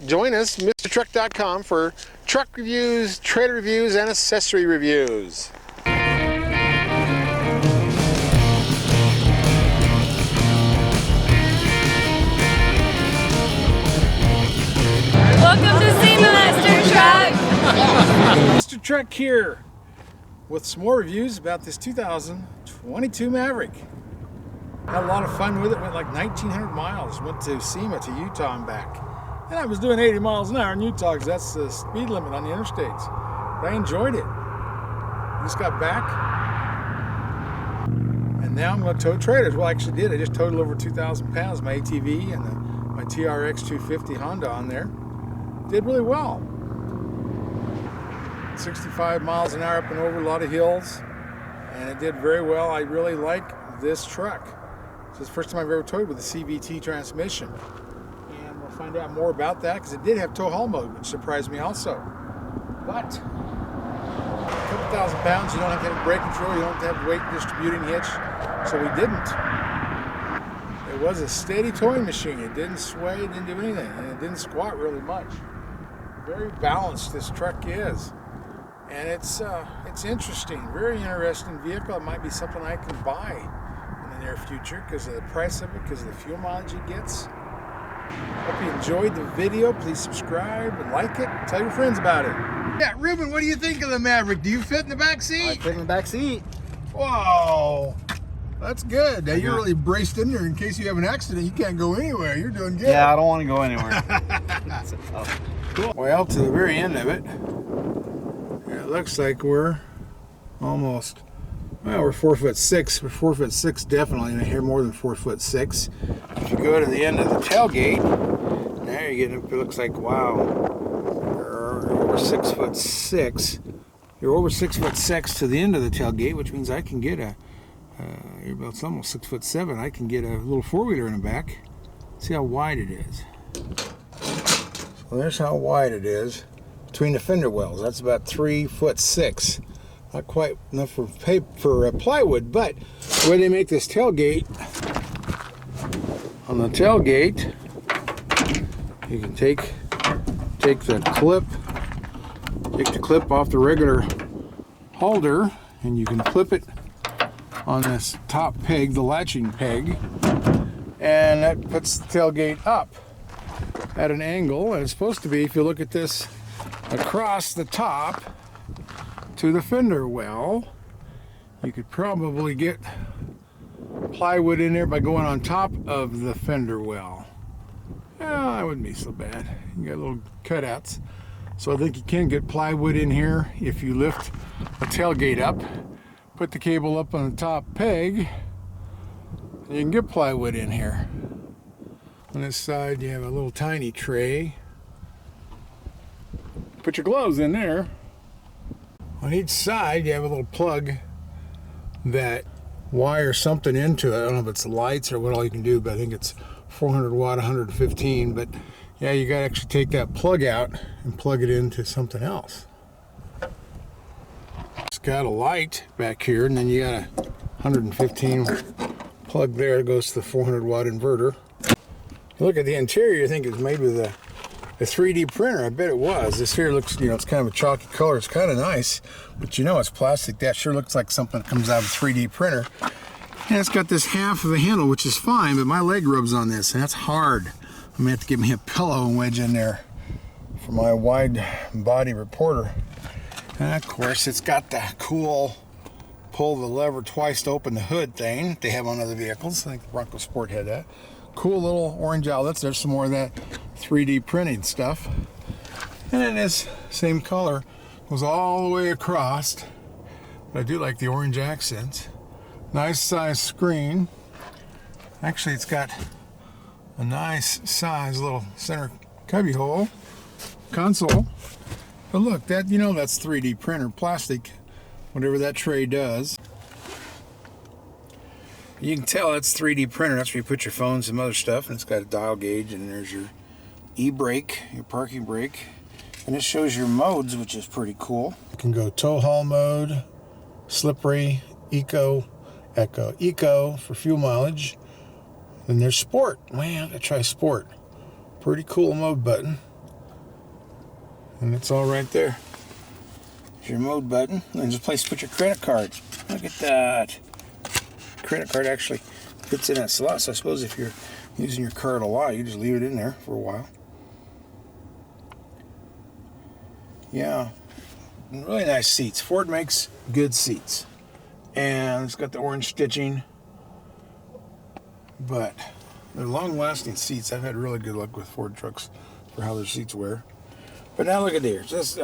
Join us, MrTruck.com, for truck reviews, trailer reviews, and accessory reviews. Welcome to SEMA, MrTruck! MrTruck here with some more reviews about this 2022 Maverick. Had a lot of fun with it, went like 1,900 miles, went to SEMA to Utah and back. And I was doing 80 miles an hour in Utah because that's the speed limit on the interstates. But I enjoyed it. Just got back. And now I'm going to tow trailers. Well, I actually did. I just towed over 2,000 pounds, my ATV and my TRX 250 Honda on there. Did really well. 65 miles an hour up and over a lot of hills. And it did very well. I really like this truck. It's the first time I've ever towed with a CVT transmission. And we'll find out more about that because it did have tow haul mode, which surprised me also. But a couple thousand pounds, you don't have to have brake control, you don't have to have weight distributing hitch. So we didn't. It was a steady towing machine. It didn't sway, it didn't do anything, and it didn't squat really much. Very balanced this truck is. And it's interesting, very interesting vehicle. It might be something I can buy in the near future because of the price of it, because of the fuel mileage it gets. Hope you enjoyed the video. Please subscribe and like it. Tell your friends about it. Yeah, Ruben, what do you think of the Maverick? Do you fit in the back seat? I fit in the back seat. Whoa, that's good. Now you're really braced in there in case you have an accident. You can't go anywhere. You're doing good. Yeah, I don't want to go anywhere. Cool. Well, to the very end of it, it looks like we're almost, well, we're 4'6". We're 4'6" definitely, and here more than 4'6". If you go to the end of the tailgate, there you get, it looks like, wow, you're over 6'6". You're over 6'6" to the end of the tailgate, which means I can get it's almost 6'7". I can get a little four-wheeler in the back. See how wide it is. So there's how wide it is between the fender wells. That's about 3'6". Not quite enough for plywood, but the way they make this tailgate, on the tailgate, you can take the clip off the regular holder, and you can clip it on this top peg, the latching peg, and that puts the tailgate up at an angle. And it's supposed to be, if you look at this, across the top to the fender well. You could probably get plywood in there by going on top of the fender well. Yeah, that wouldn't be so bad. You got little cutouts. So I think you can get plywood in here if you lift a tailgate up, put the cable up on the top peg, and you can get plywood in here. On this side you have a little tiny tray. Put your gloves in there. On each side you have a little plug that wires something into it. I don't know if it's lights or what all you can do, but I think it's 400 watt, 115. But yeah, you got to actually take that plug out and plug it into something else. It's got a light back here, and then you got a 115 plug there that goes to the 400 watt inverter. You look at the interior, you think it's maybe the 3D printer. I bet it was. This here looks, you know, it's kind of a chalky color. It's kind of nice, but you know it's plastic. That sure looks like something that comes out of a 3D printer. And it's got this half of the handle, which is fine, but my leg rubs on this, and that's hard. I'm gonna have to get me a pillow and wedge in there for my wide body reporter. And of course, it's got the cool pull the lever twice to open the hood thing that they have on other vehicles. I think the Bronco Sport had that. Cool little orange outlets. There's some more of that 3D printing stuff. And then this same color goes all the way across. But I do like the orange accents. Nice size screen. Actually, it's got a nice size little center cubby hole console. But look, that, you know, that's 3D printer plastic, whatever that tray does. You can tell it's 3D printer. That's where you put your phone, some other stuff, and it's got a dial gauge, and there's your e-brake, your parking brake, and it shows your modes, which is pretty cool. You can go tow haul mode, slippery, eco for fuel mileage. Then there's sport. Man, I gotta try sport. Pretty cool mode button. And it's all right there. There's your mode button. And there's a place to put your credit card. Look at that. Credit card actually fits in that slot. So I suppose if you're using your card a lot, you just leave it in there for a while. Yeah. Really nice seats. Ford makes good seats. And it's got the orange stitching. But they're long-lasting seats. I've had really good luck with Ford trucks for how their seats wear. But now look at here. Just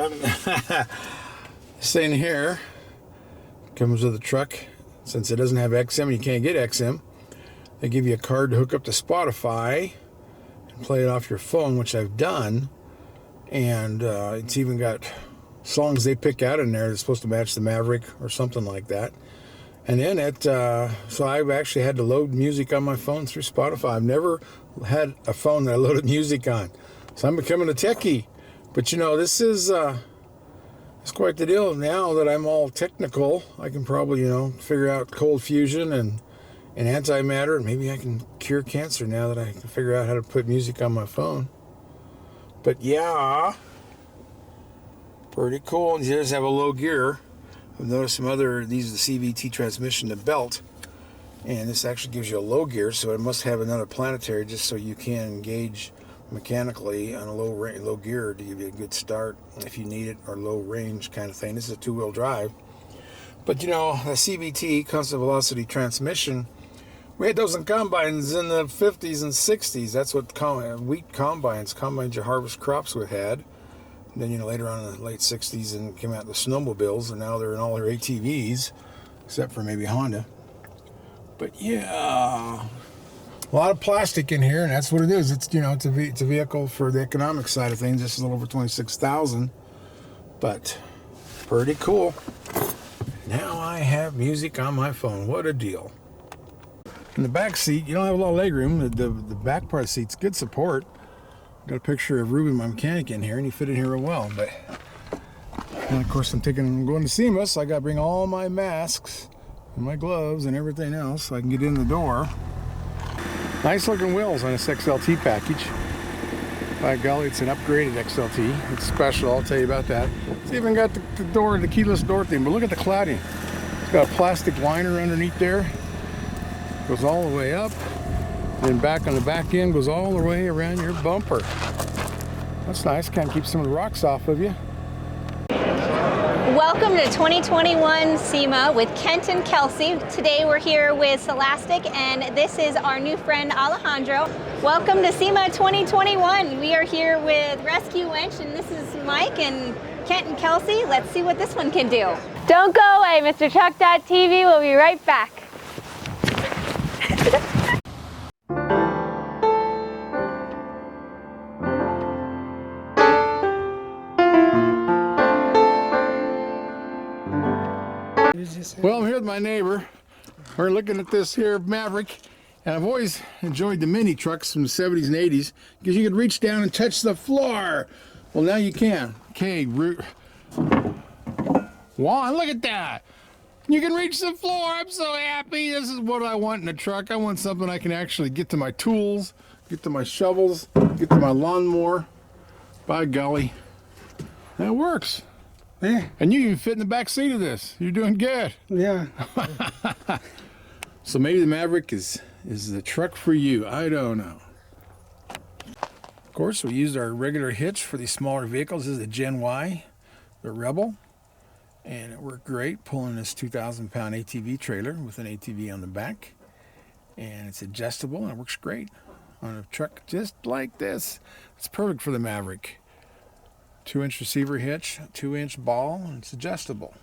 saying here comes with the truck. Since it doesn't have XM, you can't get XM. They give you a card to hook up to Spotify and play it off your phone, which I've done. And it's even got songs they pick out in there that's supposed to match the Maverick or something like that. And then so I've actually had to load music on my phone through Spotify. I've never had a phone that I loaded music on. So I'm becoming a techie. But you know, this is it's quite the deal. Now that I'm all technical, I can probably, you know, figure out cold fusion and antimatter, and maybe I can cure cancer now that I can figure out how to put music on my phone. But yeah, pretty cool. And it does have a low gear. I've noticed some other, these are the CVT transmission, the belt, and this actually gives you a low gear, so it must have another planetary just so you can engage mechanically on a low gear to give you a good start if you need it, or low range kind of thing. This is a two-wheel drive. But you know, a CVT, constant velocity transmission, we had those in combines in the 50s and 60s. That's what wheat combines you harvest crops with had. And then, you know, later on in the late 60s and came out the snowmobiles, and now they're in all their ATVs, except for maybe Honda. But yeah, a lot of plastic in here, and that's what it is. It's, you know, it's a vehicle for the economic side of things. Just a little over $26,000, but pretty cool. Now I have music on my phone. What a deal! In the back seat, you don't have a lot of leg room. The back part of the seat's good support. Got a picture of Ruben, my mechanic, in here, and he fit in here real well. But, and of course, I'm going to SEMA, so I got to bring all my masks and my gloves and everything else so I can get in the door. Nice looking wheels on this XLT package. By golly, it's an upgraded XLT. It's special, I'll tell you about that. It's even got the door, the keyless door thing, but look at the cladding. It's got a plastic liner underneath there. Goes all the way up. And back on the back end goes all the way around your bumper. That's nice, kind of keeps some of the rocks off of you. Welcome to 2021 SEMA with Kent and Kelsey. Today we're here with Celastic, and this is our new friend Alejandro. Welcome to SEMA 2021. We are here with Rescue Wench, and this is Mike and Kent and Kelsey. Let's see what this one can do. Don't go away, MrTruck.tv. We'll be right back. Well, I'm here with my neighbor. We're looking at this here Maverick, and I've always enjoyed the mini trucks from the 70s and 80s because you could reach down and touch the floor. Well, now you can. Okay, Juan, look at that. You can reach the floor. I'm so happy. This is what I want in a truck. I want something I can actually get to my tools, get to my shovels, get to my lawnmower. By golly, that works. Yeah. And you even fit in the back seat of this. You're doing good. Yeah. So maybe the Maverick is the truck for you. I don't know. Of course, we used our regular hitch for these smaller vehicles. This is the Gen Y, the Rebel. And it worked great pulling this 2,000-pound ATV trailer with an ATV on the back. And it's adjustable and it works great on a truck just like this. It's perfect for the Maverick. 2-inch receiver hitch, 2-inch ball, and it's adjustable.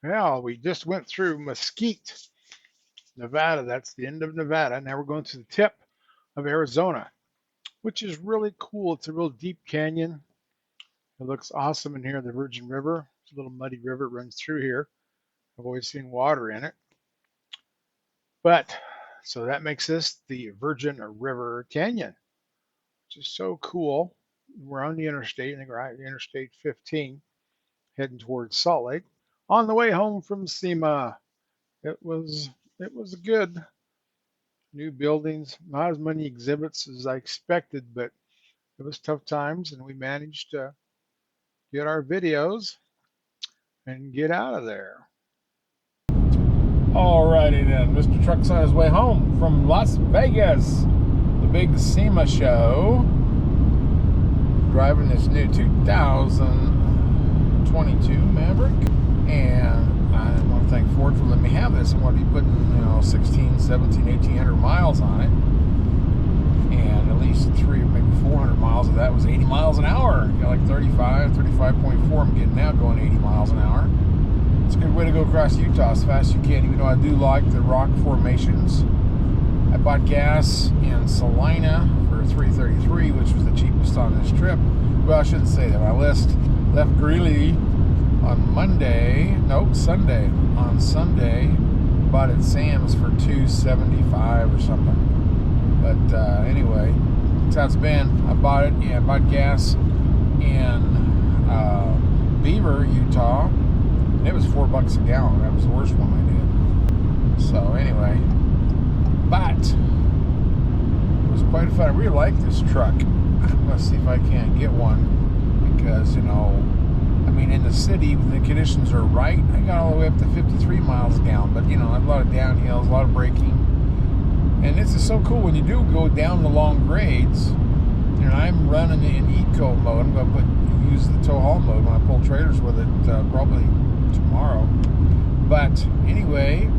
Well, we just went through Mesquite, Nevada. That's the end of Nevada. Now we're going to the tip of Arizona. which is really cool. It's a real deep canyon. It looks awesome in here, the Virgin River. It's a little muddy river runs through here. I've always seen water in it. But, so that makes this the Virgin River Canyon, which is so cool. We're on the interstate, I think we're at Interstate 15, heading towards Salt Lake. On the way home from SEMA, it was good. New buildings, not as many exhibits as I expected, but it was tough times, and we managed to get our videos and get out of there. Alrighty then, Mr. Truck's on his way home from Las Vegas, the big SEMA show. Driving this new 2022 Maverick, and I want to thank Ford for letting me have this. I'm going to be putting 16, 17, 1800 miles on it, and at least 300, maybe 400 miles of that was 80 miles an hour. Got like 35.4 I'm getting now, going 80 miles an hour. It's a good way to go across Utah as fast as you can, even though I do like the rock formations. I bought gas in Salina for $3.33, which was the cheapest on this trip. Well, I shouldn't say that. I left Greeley on Sunday. On Sunday, bought at Sam's for $2.75 or something. But anyway, that's how it's been. I bought it. Yeah, I bought gas in Beaver, Utah. It was $4 a gallon. That was the worst one I did. So anyway, but it was quite fun. I really like this truck. I'm gonna see if I can't get one because I mean, in the city when the conditions are right, I got all the way up to 53 miles a gallon. But a lot of downhills, a lot of braking, and this is so cool when you do go down the long grades. I'm running in eco mode. I'm gonna use the tow haul mode when I pull trailers with it probably tomorrow. But anyway,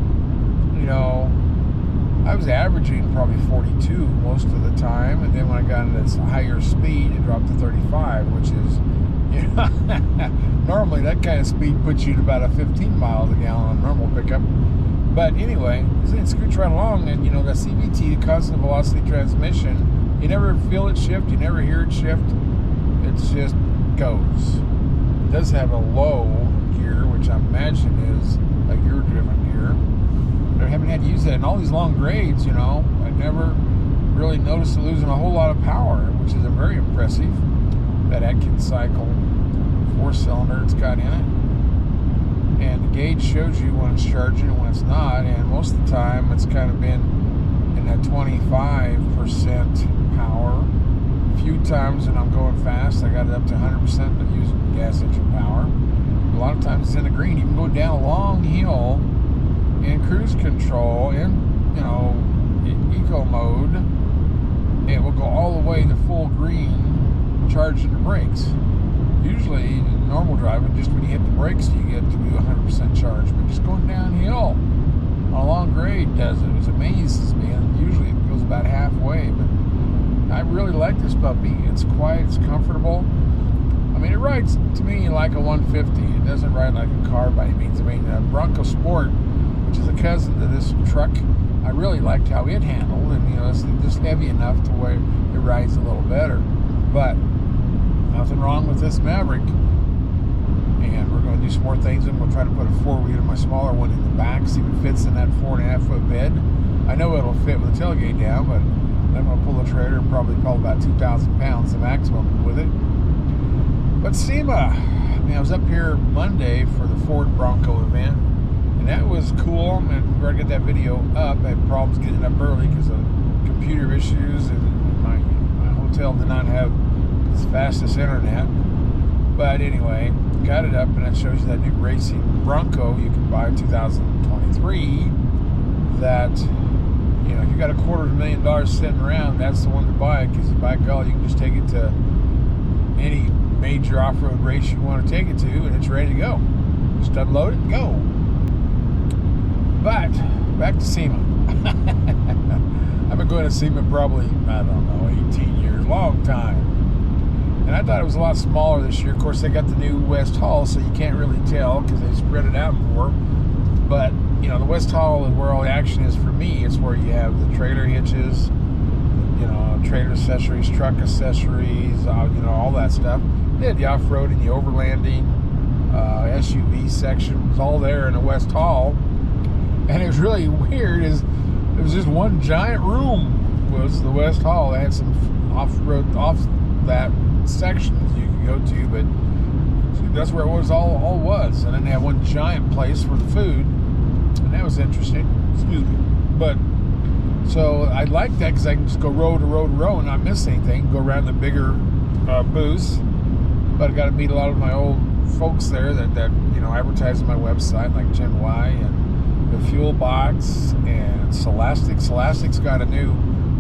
I was averaging probably 42 most of the time, and then when I got into this higher speed, it dropped to 35, which is, normally that kind of speed puts you at about a 15 miles a gallon on a normal pickup. But anyway, it scoots right along, and the CVT, the constant velocity transmission, you never feel it shift, you never hear it shift. It just goes. It does have a low gear, which I imagine is a gear-driven gear. But I haven't had to use that in all these long grades. I never really noticed it losing a whole lot of power, which is very impressive. That Atkins cycle 4-cylinder it's got in it, and the gauge shows you when it's charging and when it's not. And most of the time, it's kind of been in that 25% power. A few times when I'm going fast, I got it up to 100% of using gas engine power. A lot of times it's in the green. You can go down a long hill in cruise control in eco mode, and it will go all the way to full green, charging the brakes. Usually in normal driving, just when you hit the brakes you get to do 100% charge, but just going downhill on a long grade does it. It amazes me, and usually it goes about halfway. But I really like this puppy. It's quiet, it's comfortable. I mean, it rides to me like a 150. It doesn't ride like a car by any means. I mean, Bronco Sport, which is a cousin to this truck, I really liked how it handled, and it's just heavy enough to where it rides a little better. But nothing wrong with this Maverick, and we're going to do some more things. And we'll try to put a 4-wheeler, my smaller one, in the back, see if it fits in that 4.5-foot bed. I know it'll fit with the tailgate down, but I'm going to pull the trailer and probably about 2,000 pounds, the maximum with it. But SEMA, I was up here Monday for the Ford Bronco event, and that was cool. And we're going to get that video up. I had problems getting up early because of computer issues, and my hotel did not have the fastest internet. But anyway, got it up, and it shows you that new racing Bronco you can buy in 2023 that, if you got $250,000 sitting around, that's the one to buy, because by golly, you can just take it to any major off-road race you want to take it to, and it's ready to go. Just unload it and go. But back to SEMA. I've been going to SEMA probably, 18 years, long time. And I thought it was a lot smaller this year. Of course, they got the new West Hall, so you can't really tell because they spread it out more. But, the West Hall is where all the action is for me. It's where you have the trailer hitches, trailer accessories, truck accessories, you know, all that stuff. They had the off-roading, the overlanding, SUV section. It was all there in the West Hall. And it was really weird is it was just one giant room was the West Hall. They had some off-road, off that sections you could go to, but that's where it was all was. And then they had one giant place for the food, and that was interesting. Excuse me. But so I like that because I can just go row to row to row and not miss anything. Go around the bigger booths, but I got to meet a lot of my old folks there that you know advertise on my website, like Gen Y and the Fuel Box and Scholastic. Scholastic's got a new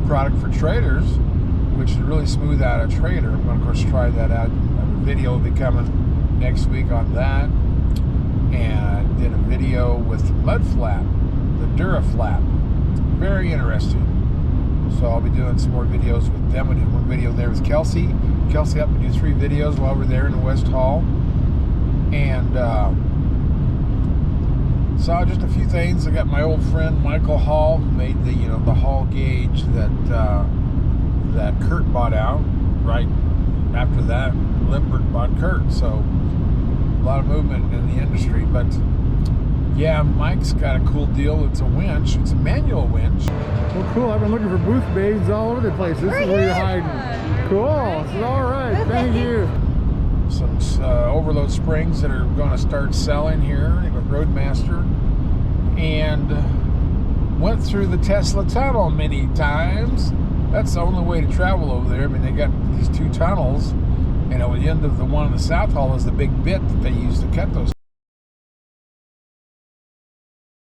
product for trailers, which is really smooth out a trailer. I'm going to, of course, try that out. I have a video will be coming next week on that, and I did a video with Mud Flap, the Dura Flap. Very interesting. So I'll be doing some more videos with them. I did one video there with Kelsey. Kelsey helped me do 3 videos while we're there in the West Hall. And saw just a few things. I got my old friend Michael Hall, who made the the Hall gauge that Kurt bought out. Right after that, Lippert bought Kurt. So a lot of movement in the industry. But yeah, Mike's got a cool deal. It's a winch. It's a manual winch. Well, cool. I've been looking for booth babes all over the place. This is where you're hiding. Cool. This is all right. Thank you. Some overload springs that are going to start selling here with Roadmaster. And went through the Tesla tunnel many times. That's the only way to travel over there. I mean, they got these 2 tunnels. And at the end of the one in the South Hall is the big bit that they use to cut those.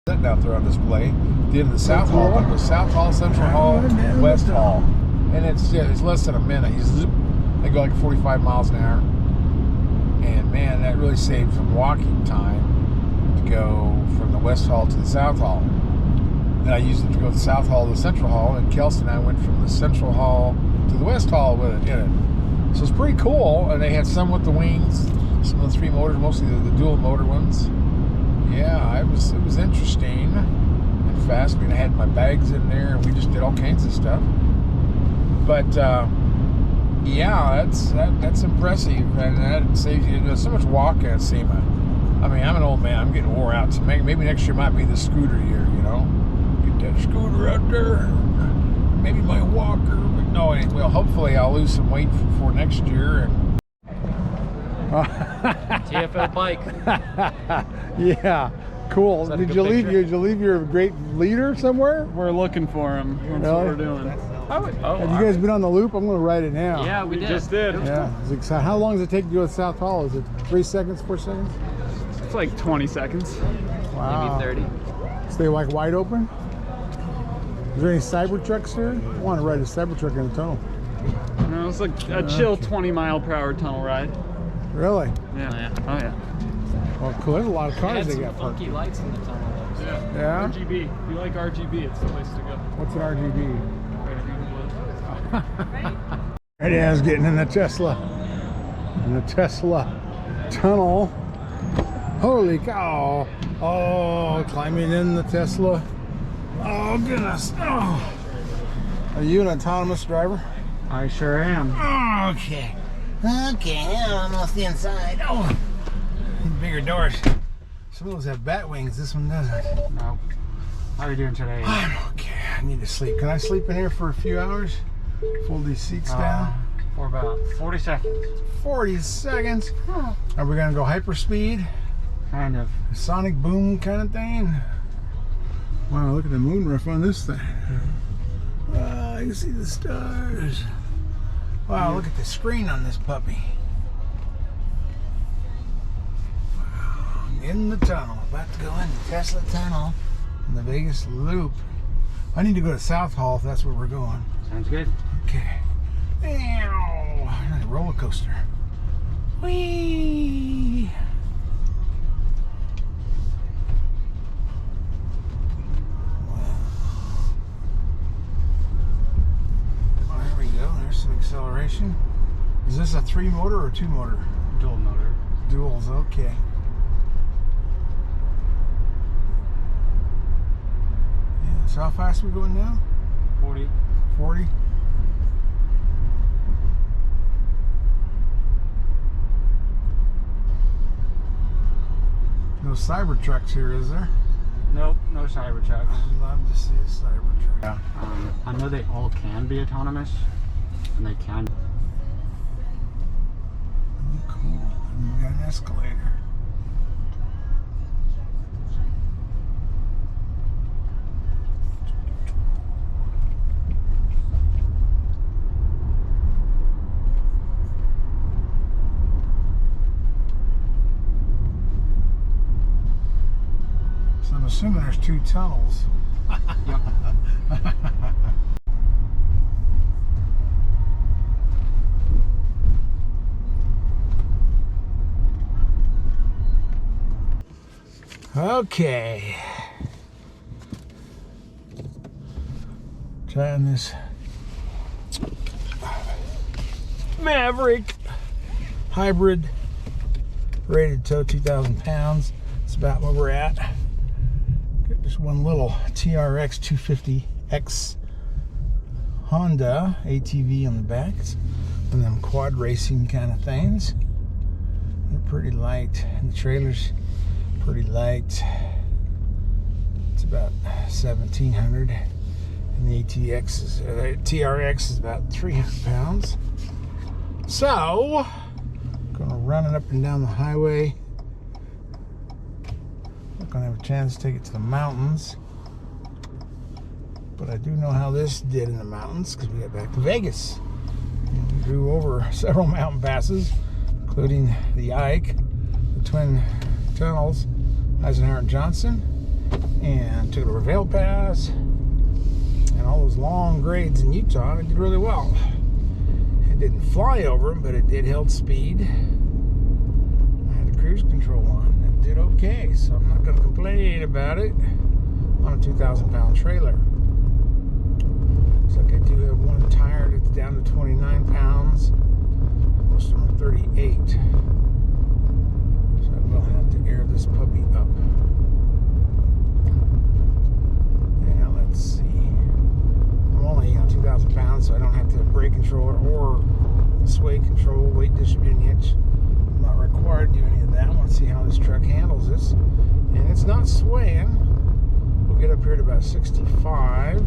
Out there on display. The end of the South Hall, like the South Hall, Central Hall, West Hall, and it's less than a minute. They go like 45 miles an hour, and man, that really saved some walking time to go from the West Hall to the South Hall. Then I used it to go to the South Hall to the Central Hall, and Kelsey and I went from the Central Hall to the West Hall with it in it. So it's pretty cool, and they had some with the wings, some of the 3 motors, mostly the dual motor ones. Yeah, it was interesting and fast. I mean, I had my bags in there, and we just did all kinds of stuff. But yeah, that's impressive, and that saves you so much walking at SEMA. I mean, I'm an old man. I'm getting wore out, so maybe next year might be the scooter year. You know, get that scooter out there, maybe my walker. But no, well, hopefully I'll lose some weight for next year and. TFL bike. Yeah, cool. Did you leave your great leader somewhere? We're looking for him. That's really? What we're doing. Have you guys been on the loop? I'm going to write it now. Yeah, we just did. Yeah. How long does it take to go to South Hall? Is it 3 seconds, 4 seconds? It's like 20 seconds. Wow. Maybe 30. Stay like wide open? Is there any Cybertrucks here? I want to ride a Cybertruck in the tunnel. No, it's like a chill 20-mile-per-hour tunnel ride. Really? Yeah. Oh yeah. Well, cool. There's a lot of cars they got parked. Funky lights in the tunnel. Yeah. RGB. If you like RGB, it's the place to go. What's an RGB? Right. Right as getting in the Tesla. In the Tesla tunnel. Holy cow. Oh, climbing in the Tesla. Oh, goodness. Oh. Are you an autonomous driver? I sure am. Oh, okay. Okay, I'm almost inside. Oh, bigger doors. Some of those have bat wings. This one doesn't. No. How are you doing today? I'm okay. I need to sleep. Can I sleep in here for a few hours? Fold these seats down. For about 40 seconds. 40 seconds? Are we going to go hyperspeed? Kind of. Sonic boom kind of thing? Wow, look at the moonroof on this thing. Wow, you can see the stars. Wow, look at the screen on this puppy. Wow, in the tunnel. About to go in the Tesla tunnel in the Vegas loop. I need to go to South Hall if that's where we're going. Sounds good. Okay. Ow, a roller coaster. Whee! There's some acceleration. Is this a 3 motor or 2 motor? Dual motor. Duals, okay. Yeah, so how fast are we going now? 40. 40? Cybertrucks here, is there? Nope, no Cybertrucks. I'd love to see a Cybertruck. Yeah. I know they all can be autonomous, and they can. Cool. And we got an escalator. So I'm assuming there's 2 tunnels. Yep. Okay. Trying this Maverick hybrid, rated to tow 2,000 pounds. That's about where we're at. Got this one little TRX 250X Honda ATV on the back. It's one of them quad racing kind of things. They're pretty light, and the trailer's pretty light. It's about 1,700, and the TRX is about 300 pounds. So, gonna run it up and down the highway. Not gonna have a chance to take it to the mountains, but I do know how this did in the mountains because we got back to Vegas. And we drove over several mountain passes, including the Ike, the Twin Tunnels, Eisenhower and Johnson, and took it over Vail Pass, and all those long grades in Utah, and it did really well. It didn't fly over them, but it did held speed. I had the cruise control on, and it did okay, so I'm not going to complain about it on a 2,000-pound trailer. Looks like I do have one tire that's down to 29 pounds. Most of them are 38. We'll have to air this puppy up. Yeah, let's see. I'm only 2,000 pounds, so I don't have to have brake controller or sway control, weight distributing hitch. I'm not required to do any of that. I want to see how this truck handles this. And it's not swaying. We'll get up here to about 65.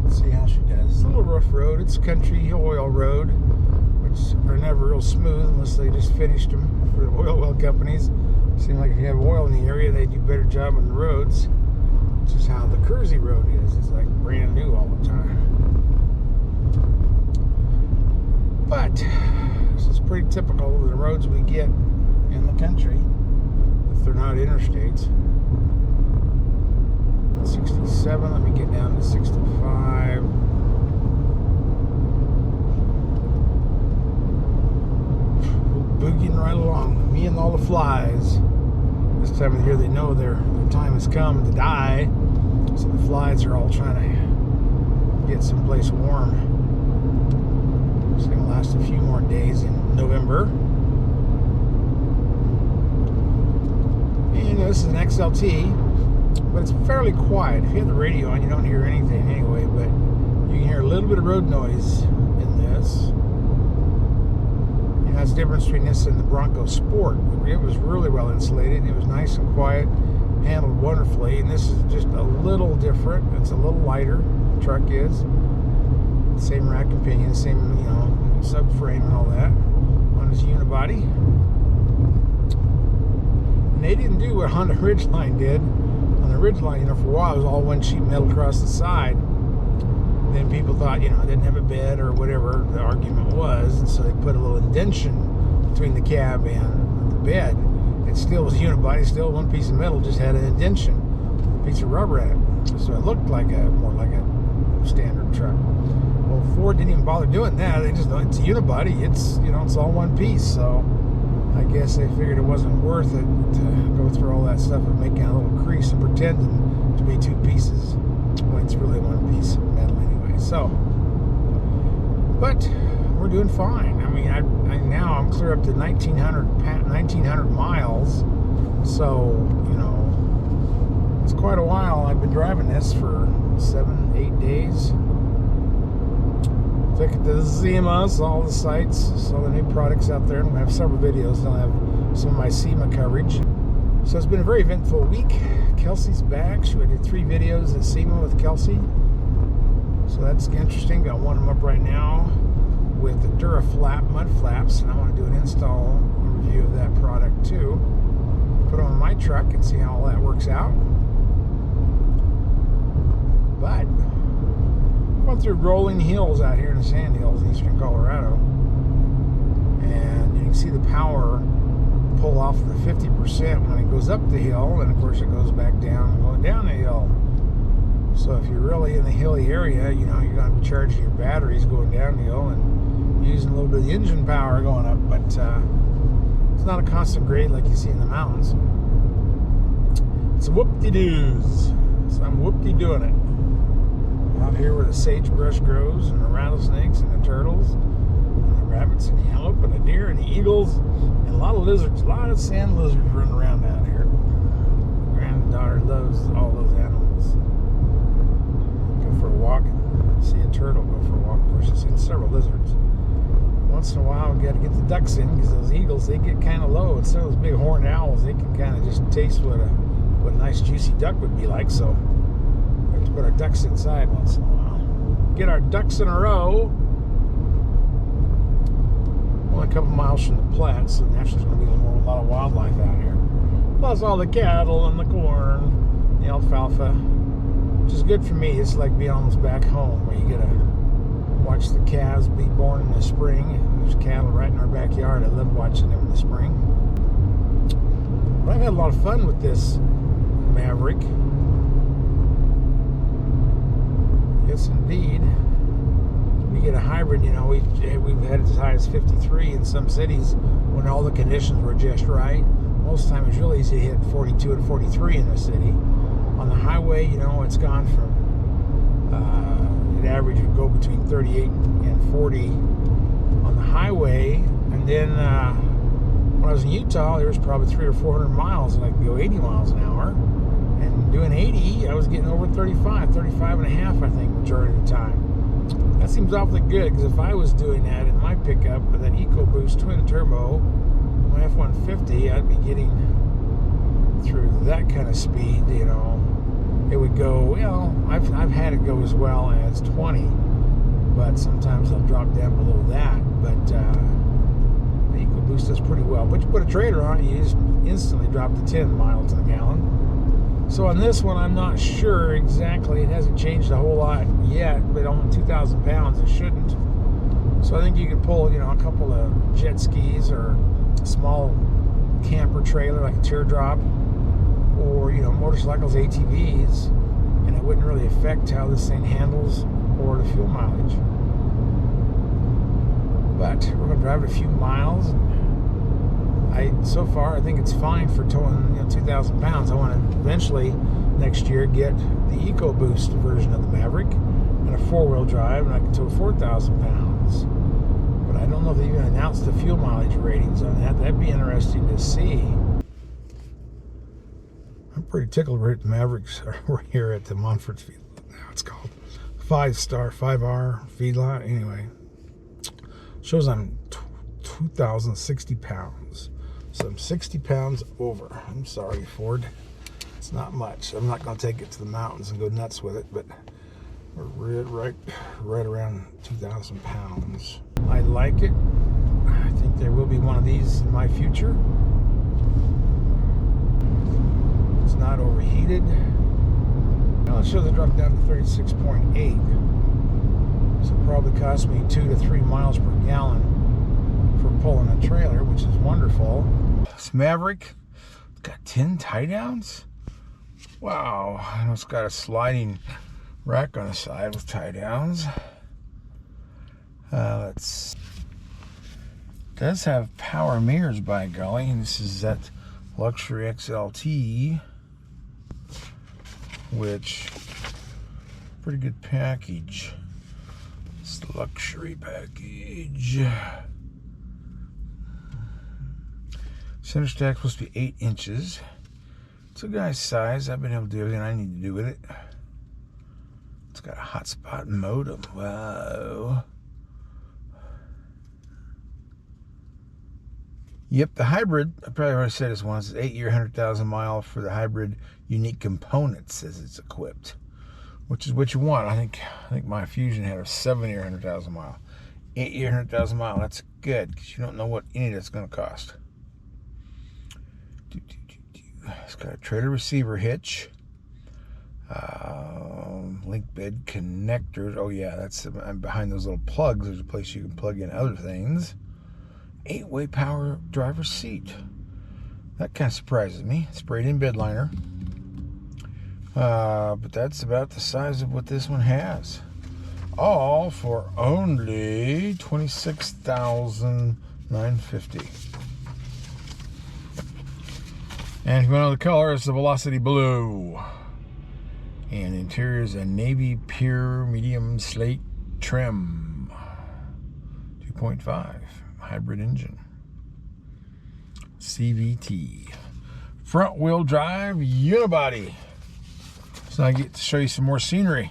Let's see how she does. It's a little rough road. It's country oil road, are never real smooth unless they just finished them for the oil well companies. Seems like if you have oil in the area, they do a better job on the roads, which is how the Kersey Road is. It's like brand new all the time. But this is pretty typical of the roads we get in the country if they're not interstates. 67, let me get down to 65. Boogieing right along, me and all the flies. This time of year, they know their time has come to die, so the flies are all trying to get someplace warm. It's going to last a few more days in November. And this is an XLT, but it's fairly quiet. If you have the radio on, you don't hear anything anyway, but you can hear a little bit of road noise in this. That's the difference between this and the Bronco Sport. It was really well insulated. It was nice and quiet, handled wonderfully. And this is just a little different. It's a little lighter. The truck is. Same rack and pinion, same subframe and all that on this unibody. And they didn't do what Honda Ridgeline did. On the Ridgeline, for a while it was all one sheet metal across the side. Then people thought, it didn't have a bed or whatever the argument was, and so they put a little indentation between the cab and the bed. It still was a unibody, still one piece of metal, just had an indentation, a piece of rubber in it. So it looked like more like a standard truck. Well, Ford didn't even bother doing that. They just it's a unibody. It's it's all one piece. So I guess they figured it wasn't worth it to go through all that stuff and making a little crease and pretending to be 2 pieces when it's really one piece of metal anyway. So, but we're doing fine. I mean, now I'm clear up to 1,900 miles. So, it's quite a while. I've been driving this for 7-8 days. Took it to the SEMA, saw all the sites, saw the new products out there, and we have several videos. I'll have some of my SEMA coverage. So it's been a very eventful week. Kelsey's back. She did 3 videos at SEMA with Kelsey. So that's interesting. Got one of them up right now with the Duraflap mud flaps, and I want to do an install review of that product too. Put it on my truck and see how all that works out. But going through rolling hills out here in the sand hills in eastern Colorado, and you can see the power pull off the 50% when it goes up the hill, and of course it goes back down and going down the hill. So if you're really in the hilly area, you know, you're going to be charging your batteries going downhill and using a little bit of the engine power going up, but it's not a constant grade like you see in the mountains. It's whoop-de-doos. So I'm whoop-de-doing it. Out here where the sagebrush grows, and the rattlesnakes, and the turtles, and the rabbits, and the antelope, and the deer, and the eagles, and a lot of lizards, a lot of sand lizards running around down here. My granddaughter loves all those animals. Go for a walk and see a turtle. Go for a walk. Of course, I've seen several lizards. Once in a while, we got to get the ducks in, because those eagles, they get kind of low. Instead of those big horned owls, they can kind of just taste what a nice juicy duck would be like. So we have to put our ducks inside once in a while. Get our ducks in a row. Only a couple miles from the Platte, so naturally there's going to be a lot of wildlife out here. Plus all the cattle and the corn, the alfalfa, which is good for me. It's like being almost back home, where you get to watch the calves be born in the spring. There's cattle right in our backyard. I love watching them in the spring. But I've had a lot of fun with this Maverick. Yes, indeed. We get a hybrid, you know, we've had it as high as 53 in some cities when all the conditions were just right. Most of the time it's really easy to hit 42 and 43 in the city. On the highway, you know, it's gone from the average would go between 38 and 40 on the highway, and then when I was in Utah, there was probably 300 or 400 miles, and I could go 80 miles an hour. And doing 80, I was getting over 35 and a half, I think, majority of the time. That seems awfully good, because if I was doing that in my pickup with that EcoBoost twin turbo, my F-150, I'd be getting through that kind of speed, you know. It would go, well, I've had it go as well as 20, but sometimes I'll drop down below that. But the EcoBoost does pretty well. But you put a trailer on it, you just instantly drop to 10 miles to the gallon. So on this one, I'm not sure exactly. It hasn't changed a whole lot yet, but on 2,000 pounds, it shouldn't. So I think you could pull, you know, a couple of jet skis or a small camper trailer like a teardrop, or, you know, motorcycles, ATVs, and it wouldn't really affect how this thing handles or the fuel mileage. But we're going to drive it a few miles. So far, I think it's fine for towing, you know, 2,000 pounds. I want to eventually next year get the EcoBoost version of the Maverick and a 4-wheel drive, and I can tow 4,000 pounds. But I don't know if they even announced the fuel mileage ratings on that. That'd be interesting to see. I'm pretty tickled we're at the Mavericks. We're here at the Montfort's Feed. Now it's called 5-star, 5R feedlot. Anyway, shows I'm 2,060 pounds. So I'm 60 pounds over. I'm sorry, Ford. It's not much. I'm not going to take it to the mountains and go nuts with it, but we're right around 2,000 pounds. I like it. I think there will be one of these in my future. It's not overheated. Now it shows it dropped down to 36.8. So it probably cost me 2 to 3 miles per gallon for pulling a trailer, which is wonderful. This Maverick, it's got 10 tie downs. Wow, and it's got a sliding rack on the side with tie downs. It does have power mirrors, by golly. And this is that Luxury XLT, which pretty good package. It's the luxury package. Center stack supposed to be 8 inches. It's a guy's size. I've been able to do everything I need to do with it. It's got a hotspot modem. Wow. Yep, the hybrid, I probably already said this once, 8-year, 100,000 mile for the hybrid unique components as it's equipped, which is what you want. I think my Fusion had a 7-year, 100,000 mile. 8-year, 100,000 mile, that's good because you don't know what any of that's going to cost. It's got a trailer receiver hitch. Link bed connectors. Oh yeah, that's behind those little plugs. There's a place you can plug in other things. 8-way power driver's seat. That kind of surprises me. Sprayed in bed liner. But that's about the size of what this one has. All for only $26,950. And if you want to know the color, it's the Velocity Blue. And interior is a navy pure medium slate trim. 2.5 hybrid engine. CVT. Front wheel drive unibody. So I get to show you some more scenery.